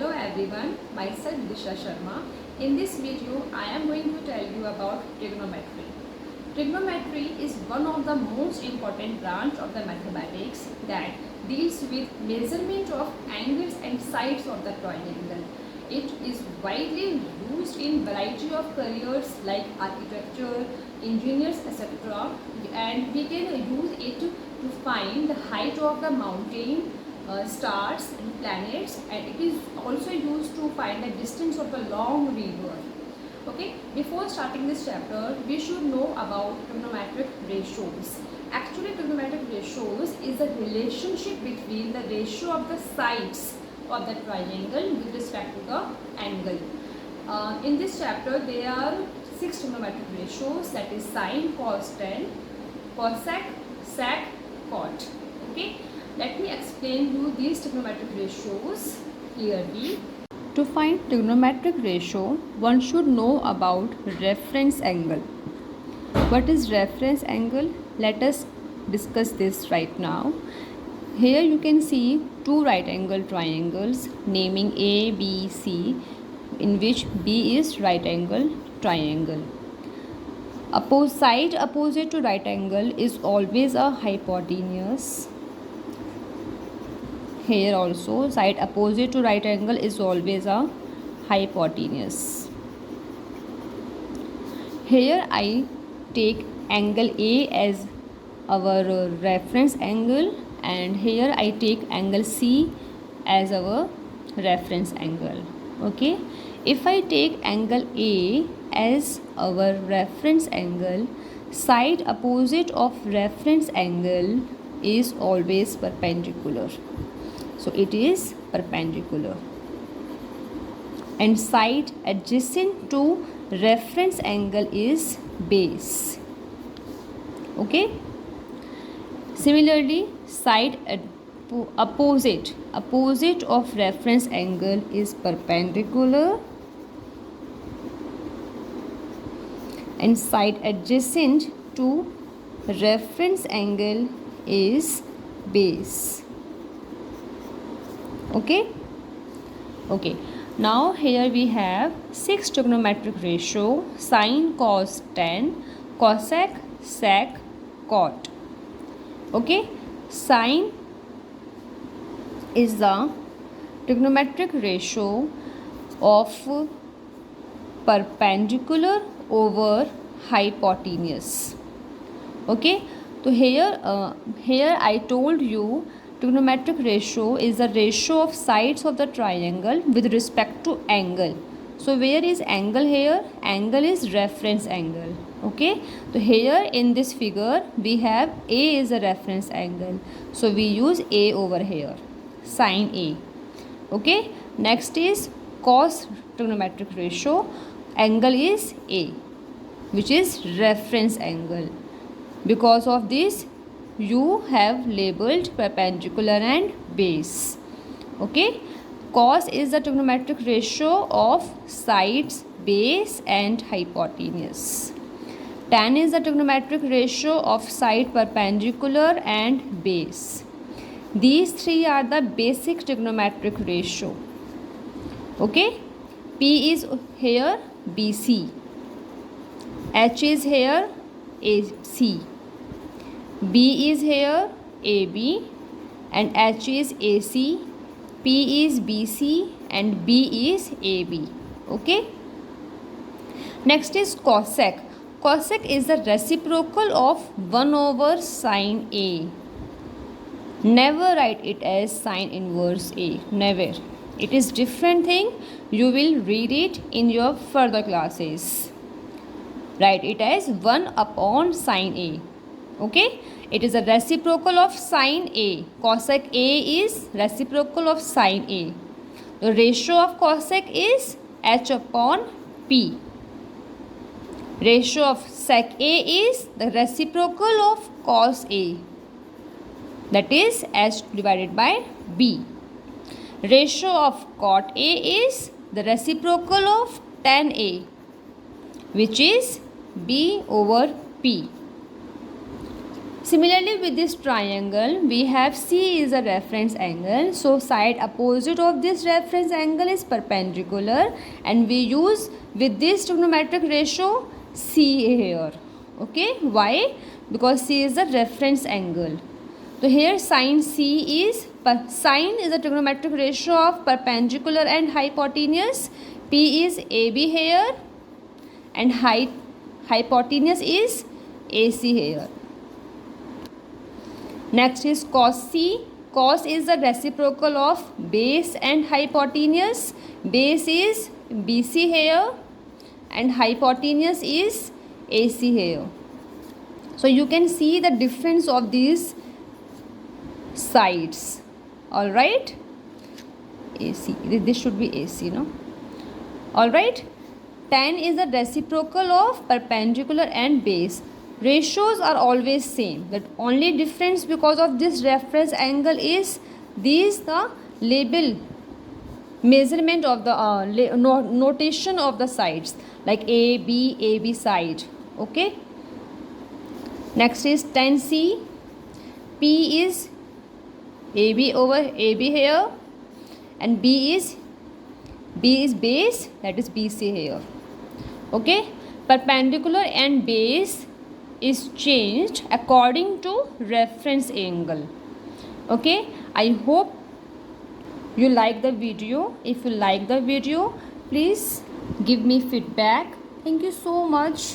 Hello everyone, myself Disha Sharma. In this video, I am going to tell you about trigonometry. Trigonometry is one of the most important branch of the mathematics that deals with measurement of angles and sides of the triangle. It is widely used in variety of careers like architecture, engineers, etc. And we can use it to find the height of the mountain, stars and planets, and it is also used to find the distance of a long river. Okay, before starting this chapter, we should know about trigonometric ratios. Actually, trigonometric ratios is a relationship between the ratio of the sides of the triangle with respect to the angle. In this chapter, there are 6 trigonometric ratios, that is sine, cos, tan, cosec, sec, cot. Okay. Let me explain you these trigonometric ratios clearly. To find trigonometric ratio, one should know about reference angle. What is reference angle? Let us discuss this right now. Here you can see two right angle triangles naming A, B, C, in which B is right angle triangle. Side opposite to right angle is always a hypotenuse. Here also side opposite to right angle is always a hypotenuse. Here I take angle A as our reference angle, and here I take angle C as our reference angle. Okay, if I take angle A as our reference angle, side opposite of reference angle is always perpendicular. So it is perpendicular, and side adjacent to reference angle is base. Okay. Similarly, side opposite of reference angle is perpendicular, and side adjacent to reference angle is base. Okay. Now here we have 6 trigonometric ratio: sine, cos, tan, cosec, sec, cot. Okay, sine is the trigonometric ratio of perpendicular over hypotenuse. Okay, so here I told you trigonometric ratio is the ratio of sides of the triangle with respect to angle. So where is angle here? Angle is reference angle. Okay, so here in this figure we have A is a reference angle, so we use A over here, sine A. Okay, next is cos trigonometric ratio. Angle is A, which is reference angle. Because of this, you have labeled perpendicular and base. Okay, cos is the trigonometric ratio of sides, base and hypotenuse. Tan is the trigonometric ratio of side, perpendicular and base. These three are the basic trigonometric ratio. Okay, P is here BC, H is here AC, B is here AB, and H is AC, P is BC and B is AB. Okay. Next is cosec. Cosec is the reciprocal of 1 over sine A. Never write it as sine inverse A. Never. It is different thing. You will read it in your further classes. Write it as 1 upon sine A. Okay, it is a reciprocal of sine A. Cosec A is reciprocal of sine A. The ratio of cosec is H upon P. Ratio of sec A is the reciprocal of cos A, that is H divided by B. Ratio of cot A is the reciprocal of tan A, which is B over P. Similarly, with this triangle, we have C is a reference angle. So, side opposite of this reference angle is perpendicular, and we use with this trigonometric ratio C here. Okay, why? Because C is the reference angle. So, here sine C is, sine is a trigonometric ratio of perpendicular and hypotenuse. P is AB here, and hypotenuse is AC here. Next is cos C. Cos is the reciprocal of base and hypotenuse. Base is BC here and hypotenuse is AC here. So you can see the difference of these sides. Alright. AC. This should be AC, no? Alright. Tan is the reciprocal of perpendicular and base. Ratios are always same. The only difference because of this reference angle is these the label measurement of the notation of the sides, like AB side. Okay. Next is tan C. P is AB over AB here, and B is base, that is BC here. Okay. Perpendicular and base is changed according to reference angle. Okay, I hope you like the video. If you like the video, please give me feedback. Thank you so much.